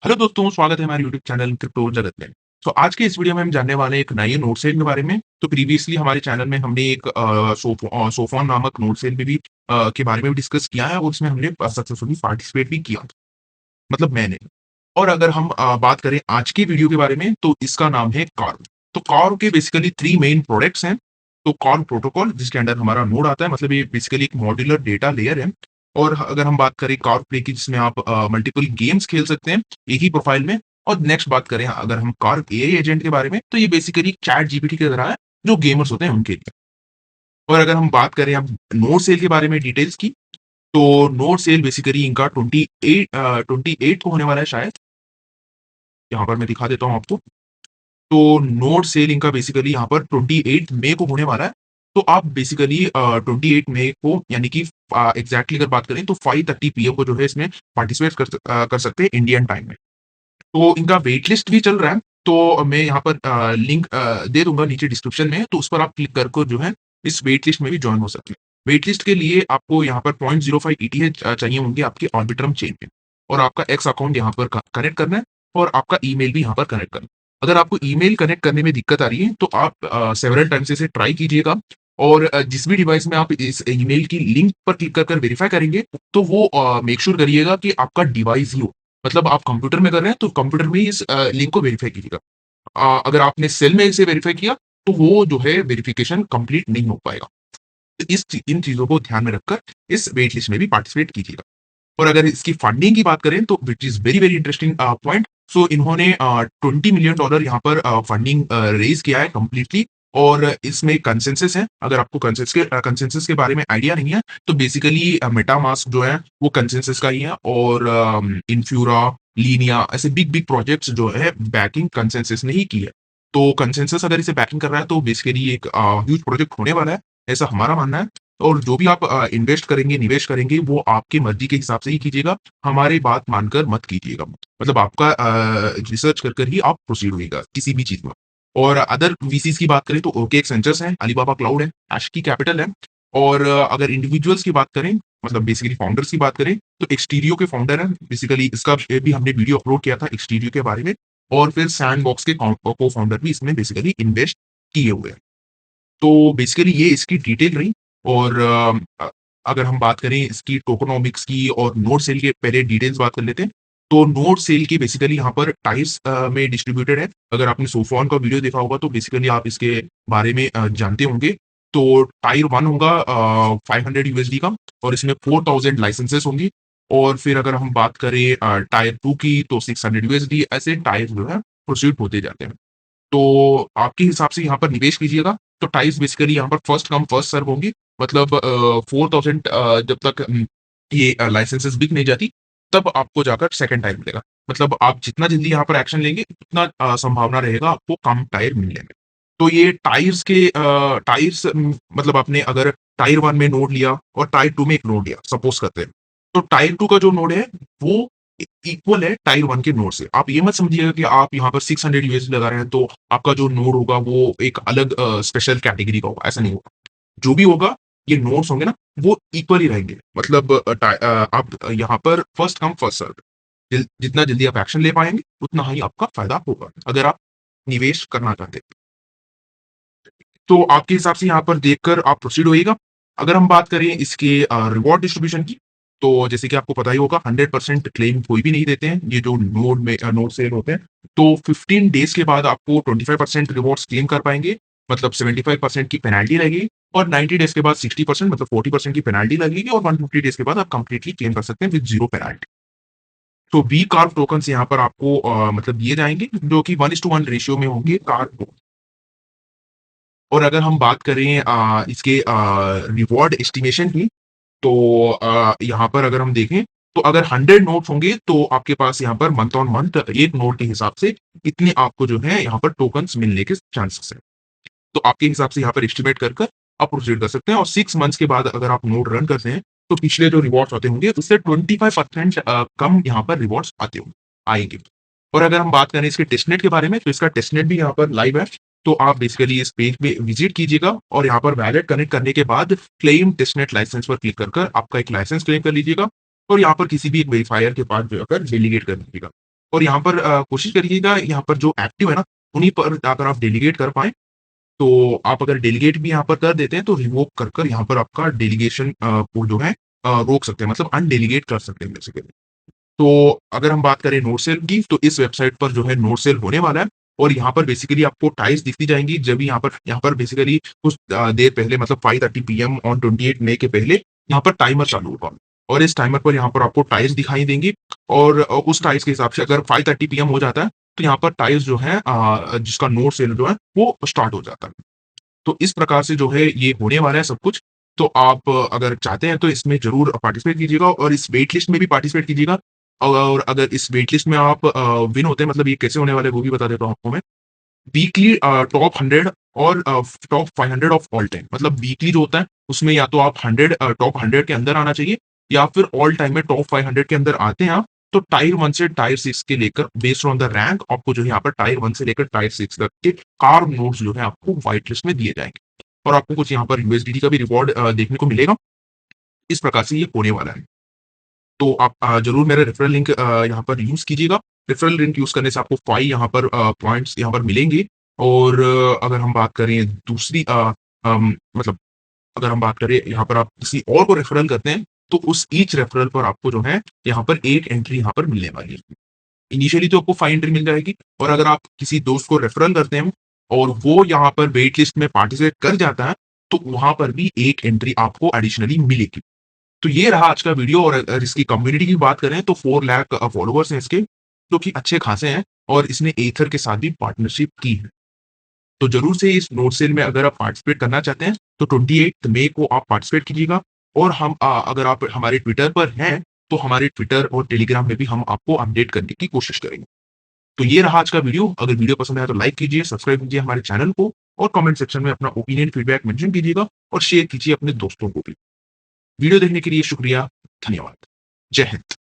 Hello दोस्तों, स्वागत है हमारे यूट्यूब चैनल क्रिप्टो जगत में। तो आज के इस वीडियो में हम जानने वाले हैं एक नए नोट सेल के बारे में। तो प्रीवियसली हमारे चैनल में हमने एक सोफोन नामक नोट सेल में भी के बारे में भी डिस्कस किया है और उसमें हमने सक्सेसफुली पार्टिसिपेट भी किया, मतलब मैंने। और अगर हम बात करें आज की वीडियो के बारे में, तो इसका नाम है कार्व। तो कार्व के बेसिकली 3 मेन प्रोडक्ट्स हैं। तो कार्व प्रोटोकॉल, जिसके अंडर हमारा नोड आता है, मतलब ये बेसिकली एक मॉड्यूलर डेटा लेयर है। और अगर हम बात करें कार्व प्ले की, जिसमें आप मल्टीपल गेम्स खेल सकते हैं एक ही प्रोफाइल में। और नेक्स्ट बात करें अगर हम कार्व एआई एजेंट के बारे में, तो ये बेसिकली चैट जीपीटी की तरह है, जो गेमर्स होते हैं उनके लिए। और अगर हम बात करें अब नोड सेल के बारे में डिटेल्स की, तो नोड सेल बेसिकली इनका 28 को होने वाला है शायद। यहाँ पर मैं दिखा देता हूँ आपको। तो नोड सेलिंग का बेसिकली यहाँ पर 28 मई को होने वाला है। तो आप बेसिकली 28 मई को, यानी कि एग्जैक्टली अगर बात करें तो 5:30 पीएम को जो है इसमें पार्टिसिपेट कर सकते हैं इंडियन टाइम में। तो इनका वेट लिस्ट भी चल रहा है। तो मैं यहाँ पर लिंक दे दूंगा नीचे डिस्क्रिप्शन में, तो उस पर आप क्लिक कर जो है इस वेट लिस्ट में भी ज्वाइन हो सकते हैं। वेट लिस्ट के लिए आपको यहाँ पर 0.05 ETH चाहिए होंगे आपके ऑर्बिट्रम चेन पे। और आपका एक्स अकाउंट यहाँ पर कनेक्ट करना है, और आपका ईमेल भी यहाँ पर कनेक्ट करना है। अगर आपको ईमेल कनेक्ट करने में दिक्कत आ रही है, तो आप सेवरल टाइम्स इसे ट्राई कीजिएगा। और जिस भी डिवाइस में आप इस ईमेल की लिंक पर क्लिक कर वेरीफाई करेंगे, तो वो मेक श्योर करिएगा कि आपका डिवाइस ही हो। मतलब आप कंप्यूटर में कर रहे हैं, तो कंप्यूटर में इस लिंक को वेरीफाई कीजिएगा। अगर आपने सेल में इसे वेरीफाई किया, तो वो जो है वेरिफिकेशन कंप्लीट नहीं हो पाएगा। तो इन चीजों को ध्यान में रखकर इस वेट लिस्ट में भी पार्टिसिपेट कीजिएगा। और अगर इसकी फंडिंग की बात करें, तो which is very very interesting point. So इन्होंने $20 मिलियन यहाँ पर फंडिंग रेज किया है कंप्लीटली। और इसमें कंसेंसस है। अगर आपको कंसेंसस के बारे में आइडिया नहीं है, तो बेसिकली मेटामास्क जो है वो कंसेंसस का ही है। और इन्फ्यूरा, लीनिया, ऐसे बिग बिग प्रोजेक्ट्स जो है बैकिंग कंसेंसस ने ही की है। तो कंसेंसस अगर इसे बैकिंग कर रहा है, तो बेसिकली एक ह्यूज प्रोजेक्ट होने वाला है, ऐसा हमारा मानना है। और जो भी आप इन्वेस्ट करेंगे, निवेश करेंगे, वो आपकी मर्जी के हिसाब से ही कीजिएगा। हमारी बात मानकर मत कीजिएगा। मतलब आपका रिसर्च कर ही आप प्रोसीड होइएगा किसी भी चीज में। और अदर वीसीज की बात करें, तो OKX वेंचर्स है, अलीबाबा क्लाउड है, एशकी कैपिटल है। और अगर इंडिविजुअल्स की बात करें, मतलब बेसिकली फाउंडर्स की बात करें, तो एक्सटीरियो के फाउंडर है। बेसिकली इसका भी हमने वीडियो अपलोड किया था एक्सटीरियो के बारे में। और फिर सैंडबॉक्स के को फाउंडर भी इसमें बेसिकली इन्वेस्ट किए हुए हैं। तो बेसिकली ये इसकी डिटेल रही। और अगर हम बात करें इसकी टोकोनॉमिक्स की और नोड सेल के पहले डिटेल्स बात कर लेते हैं। तो नोड सेल की बेसिकली यहाँ पर टाइप्स में डिस्ट्रीब्यूटेड है। अगर आपने सोफोन का वीडियो देखा होगा, तो बेसिकली आप इसके बारे में जानते होंगे। तो टायर 1 होगा 500 USD का, और इसमें 4000 लाइसेंसेस होंगी। और फिर अगर हम बात करें टायर 2 की, तो 600 USD, ऐसे टायर जो है प्रोसीड होते जाते हैं। तो आपके हिसाब से यहाँ पर निवेश कीजिएगा। तो टाइप्स बेसिकली यहाँ पर फर्स्ट कम फर्स्ट सर्व होंगी। मतलब 4000 जब तक ये लाइसेंसेस बिक नहीं जाती, तब आपको जाकर सेकंड टायर मिलेगा। मतलब आप जितना जल्दी यहाँ पर एक्शन लेंगे, उतना संभावना रहेगा आपको कम टायर मिलने में। तो ये टायर्स मतलब आपने अगर टायर 1 में नोड लिया और टायर 2 में एक नोड लिया, सपोज करते हैं। तो टायर 2 का जो नोड है, वो इक्वल है टायर 1 के नोड से। आप ये मत समझिएगा कि आप यहाँ पर 600 यूएसडी लगा रहे हैं, तो आपका जो नोड होगा वो एक अलग स्पेशल कैटेगरी का होगा। ऐसा नहीं होगा। जो भी होगा, ये नोड्स होंगे ना, वो इक्वल ही रहेंगे। मतलब आप यहाँ पर फर्स्ट कम फर्स्ट सर्व। जितना जल्दी आप एक्शन ले पाएंगे, उतना ही आपका फायदा होगा, अगर आप निवेश करना चाहते हैं। तो आपके हिसाब से यहाँ पर देखकर आप प्रोसीड होइएगा। अगर हम बात करें इसके रिवॉर्ड डिस्ट्रीब्यूशन की, तो जैसे कि आपको पता ही होगा, 100% क्लेम कोई भी नहीं देते हैं ये जो नोड सेल होते हैं। तो 15 डेज के बाद आपको 25% रिवॉर्ड्स क्लेम कर पाएंगे, मतलब 75% की पेनाल्टी लगेगी। और 90 डेज के बाद 60%, मतलब 40% की पेनाल्टी लगेगी। और 150 डेज के बाद आप कंप्लीटली क्लेम कर सकते हैं विद जीरो पेनाल्टी। तो वी कार्व टोकन यहाँ पर आपको मतलब दिए जाएंगे, जो कि 1:1 रेशियो में होंगे कार्व। और अगर हम बात करें इसके रिवॉर्ड एस्टिमेशन की, तो यहाँ पर अगर हम देखें, तो अगर 100 नोट्स होंगे, तो आपके पास यहाँ पर मंथ ऑन मंथ एक नोट के हिसाब से इतने आपको जो है यहाँ पर टोकन्स मिलने के चांसेस है। तो आपके हिसाब से यहाँ पर एस्टिमेट कर आप प्रोसीड कर सकते हैं। और 6 मंथ्स के बाद अगर आप नोट रन करते हैं, तो पिछले जो रिवॉर्ड्स होते होंगे, उससे 25% कम यहाँ पर रिवॉर्ड्स आएंगे। और अगर हम बात करें इसके टेस्टनेट के बारे में, तो इसका टेस्टनेट भी यहाँ पर लाइव है। तो आप बेसिकली इस पेज पे विजिट कीजिएगा, और यहाँ पर वैलेट कनेक्ट करने के बाद क्लेम टेस्टनेट लाइसेंस पर क्लिक कर आपका एक लाइसेंस क्लेम कर लीजिएगा। और यहाँ पर किसी भी एक वेरीफायर के पास जाकर डेलीगेट कर दीजिएगा। और यहाँ पर कोशिश करिएगा यहाँ पर जो एक्टिव है ना, उन्हीं पर अगर आप डेलीगेट कर पाएँ, तो आप अगर डेलीगेट भी यहाँ पर कर देते हैं तो रिवोक कर यहाँ पर आपका डेलीगेशन को जो है रोक सकते हैं, मतलब अनडेलीगेट कर सकते हैं बेसिकली। तो अगर हम बात करें नोट सेल की, तो इस वेबसाइट पर जो है नोट सेल होने वाला है और यहाँ पर बेसिकली आपको टाइल्स दिखती जाएँगी। जब यहाँ पर बेसिकली कुछ देर पहले, मतलब 5:30 पीएम ऑन 28 मई के पहले यहाँ पर टाइमर चालू होगा और इस टाइमर पर यहाँ पर आपको टाइल्स दिखाई देंगी और उस टाइल्स के हिसाब से अगर 5:30 पीएम हो जाता है, तो यहाँ पर टाइल्स जो है जिसका नोट सेल जो है वो स्टार्ट हो जाता है। तो इस प्रकार से जो है ये होने वाला है सब कुछ। तो आप अगर चाहते हैं तो इसमें ज़रूर पार्टिसिपेट कीजिएगा और इस वेट लिस्ट में भी पार्टिसिपेट कीजिएगा। और अगर इस वेट लिस्ट में आप विन होते हैं, मतलब ये कैसे होने वाला है वो भी बता देता हूँ आपको मैं। वीकली टॉप 100 और टॉप 500 ऑफ ऑल टाइम, मतलब वीकली जो होता है उसमें या तो आप 100 टॉप 100 के अंदर आना चाहिए या फिर ऑल टाइम में टॉप 500 के अंदर आते हैं आप, तो टायर 1 से टायर 6 के लेकर बेस्ड ऑन द रैंक आपको जो है यहाँ पर टायर 1 से लेकर टायर 6 तक के कार्व नोट्स जो है आपको व्हाइट लिस्ट में दिए जाएँगे और आपको कुछ यहाँ पर यूएसडीटी का भी रिवॉर्ड देखने को मिलेगा। इस प्रकार से ये होने वाला है। तो आप ज़रूर मेरा रेफरल लिंक यहाँ पर यूज़ कीजिएगा। रेफरल लिंक यूज़ करने से आपको 5 यहाँ पर पॉइंट्स यहाँ पर मिलेंगे और अगर हम बात करें दूसरी मतलब अगर हम बात करें यहाँ पर आप किसी और को रेफरल करते हैं, तो उस ईच रेफरल पर आपको जो है यहाँ पर 1 एंट्री यहाँ पर मिलने वाली है। इनिशियली तो आपको 5 एंट्री मिल जाएगी और अगर आप किसी दोस्त को रेफरल करते हैं और वो यहाँ पर वेट लिस्ट में पार्टिसिपेट कर जाता है, तो वहाँ पर भी 1 एंट्री आपको एडिशनली मिलेगी। तो ये रहा आज का वीडियो और अगर इसकी कम्युनिटी की बात करें तो 4 लाख फॉलोवर्स हैं इसके, जो कि अच्छे खासे हैं और इसने एथर के साथ भी पार्टनरशिप की है। तो ज़रूर से इस नोट सेल में अगर आप पार्टिसिपेट करना चाहते हैं, तो 28 मई को आप पार्टिसिपेट कीजिएगा और अगर आप हमारे ट्विटर पर हैं, तो हमारे ट्विटर और टेलीग्राम में भी हम आपको अपडेट करने की कोशिश करेंगे। तो ये रहा आज का वीडियो। अगर वीडियो पसंद आया तो लाइक कीजिए, सब्सक्राइब कीजिए हमारे चैनल को और कमेंट सेक्शन में अपना ओपिनियन, फीडबैक मेंशन कीजिएगा और शेयर कीजिए अपने दोस्तों को भी। वीडियो देखने के लिए शुक्रिया। धन्यवाद। जय हिंद।